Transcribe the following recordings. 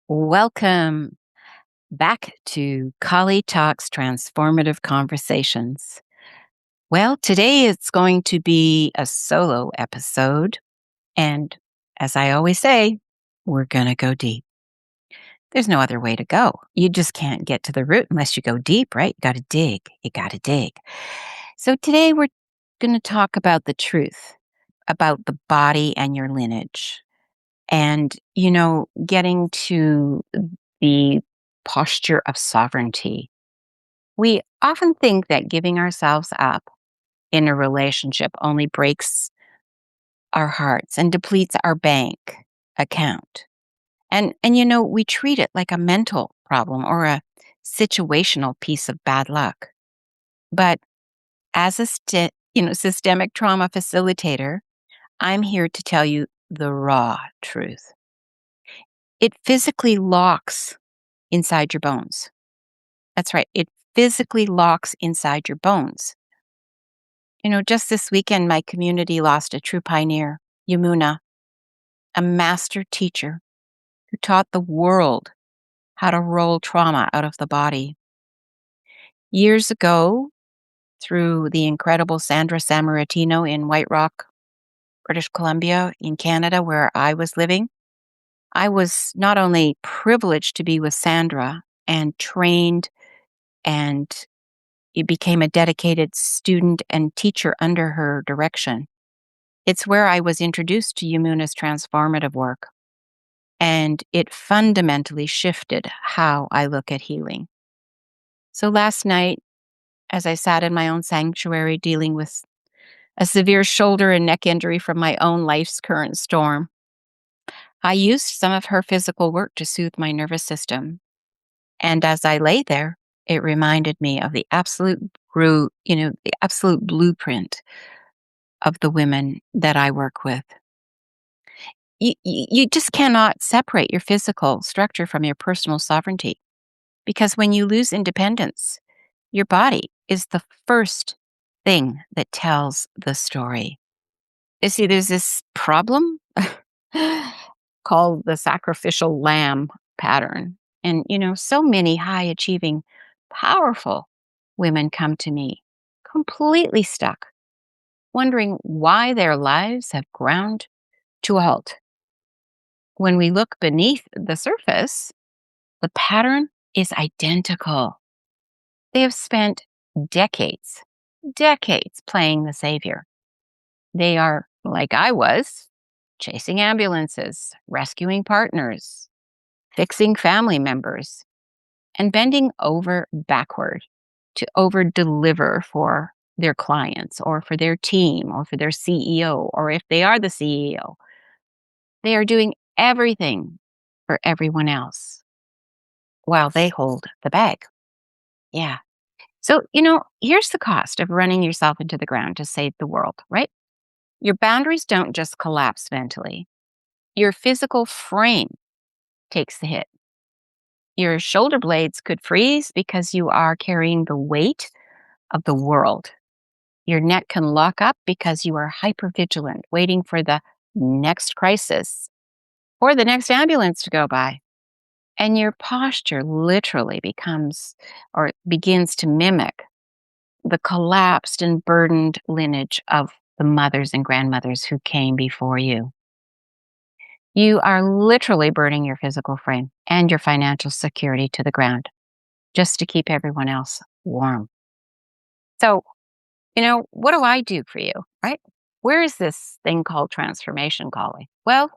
Welcome back to Colli Talks Transformative Conversations. Well, today it's going to be a solo episode. And as I always say, we're going to go deep. There's no other way to go. You just can't get to the root unless you go deep, right? You got to dig. You got to dig. So today we're going to talk about the truth about the body and your lineage. And, getting to the posture of sovereignty. We often think that giving ourselves up in a relationship only breaks our hearts and depletes our bank account. And we treat it like a mental problem or a situational piece of bad luck. But as a systemic trauma facilitator, I'm here to tell you the raw truth. It physically locks inside your bones. That's right. It physically locks inside your bones. Just this weekend, my community lost a true pioneer, Yamuna, a master teacher who taught the world how to roll trauma out of the body. Years ago, through the incredible Sandra Sammartino in White Rock, British Columbia, in Canada, where I was living, I was not only privileged to be with Sandra and trained and became a dedicated student and teacher under her direction. It's where I was introduced to Yamuna's transformative work, and it fundamentally shifted how I look at healing. So last night, as I sat in my own sanctuary dealing with a severe shoulder and neck injury from my own life's current storm, I used some of her physical work to soothe my nervous system. And as I lay there, it reminded me of the the absolute blueprint of the women that I work with. You just cannot separate your physical structure from your personal sovereignty, because when you lose independence, your body is the first thing that tells the story. You see, there's this problem called the sacrificial lamb pattern. And, so many high achieving, powerful women come to me completely stuck, wondering why their lives have ground to a halt. When we look beneath the surface, the pattern is identical. They have spent decades, decades playing the savior. They are, like I was, chasing ambulances, rescuing partners, fixing family members, and bending over backward to over deliver for their clients or for their team or for their CEO, or if they are the CEO, they are doing everything for everyone else while they hold the bag. Yeah. So, here's the cost of running yourself into the ground to save the world, right? Your boundaries don't just collapse mentally. Your physical frame takes the hit. Your shoulder blades could freeze because you are carrying the weight of the world. Your neck can lock up because you are hypervigilant, waiting for the next crisis or the next ambulance to go by. And your posture literally becomes or begins to mimic the collapsed and burdened lineage of the mothers and grandmothers who came before you. You are literally burning your physical frame and your financial security to the ground just to keep everyone else warm. So, what do I do for you, right? Where is this thing called transformation, Colli? Well,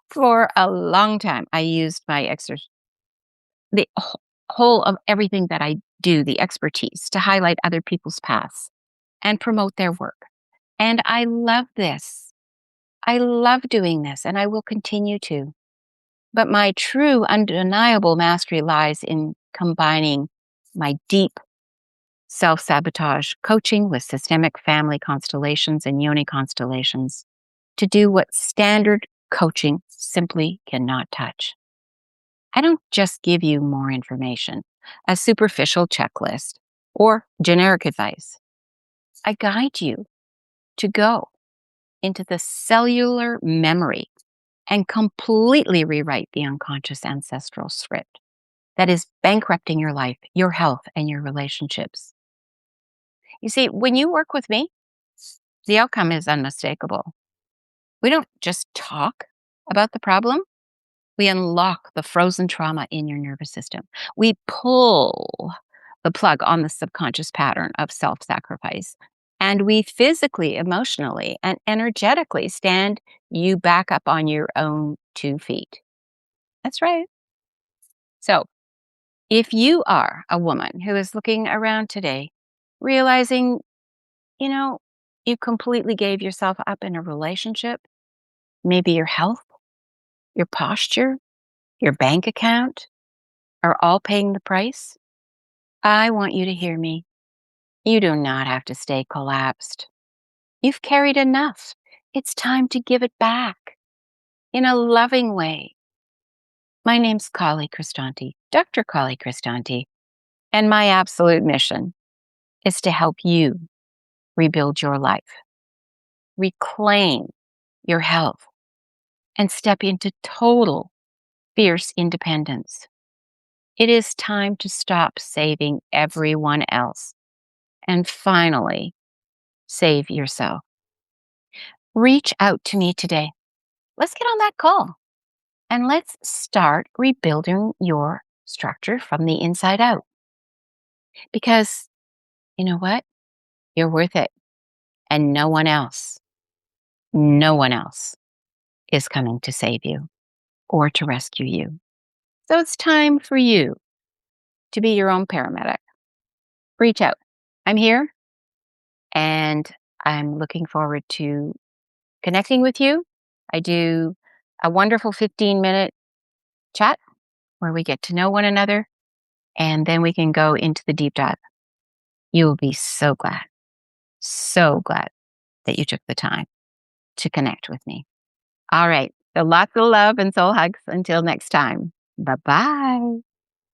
for a long time, I used the whole of everything that I do, the expertise, to highlight other people's paths and promote their work. And I love this. I love doing this, and I will continue to. But my true, undeniable mastery lies in combining my deep self-sabotage coaching with systemic family constellations and yoni constellations to do what standard coaching simply cannot touch. I don't just give you more information, a superficial checklist, or generic advice. I guide you to go into the cellular memory and completely rewrite the unconscious ancestral script that is bankrupting your life, your health, and your relationships. You see, when you work with me, the outcome is unmistakable. We don't just talk about the problem, we unlock the frozen trauma in your nervous system. We pull the plug on the subconscious pattern of self sacrifice. And we physically, emotionally, and energetically stand you back up on your own 2 feet. That's right. So, if you are a woman who is looking around today, realizing, you know, you completely gave yourself up in a relationship, maybe your health, your posture, your bank account are all paying the price, I want you to hear me. You do not have to stay collapsed. You've carried enough. It's time to give it back in a loving way. My name's Colli Christante, Dr. Colli Christante, and my absolute mission is to help you rebuild your life, reclaim your health, and step into total, fierce independence. It is time to stop saving everyone else and finally save yourself. Reach out to me today. Let's get on that call and let's start rebuilding your structure from the inside out. Because you know what? You're worth it. And no one else is coming to save you or to rescue you. So it's time for you to be your own paramedic. Reach out. I'm here and I'm looking forward to connecting with you. I do a wonderful 15-minute chat where we get to know one another and then we can go into the deep dive. You will be so glad that you took the time to connect with me. All right. So lots of love and soul hugs until next time. Bye bye.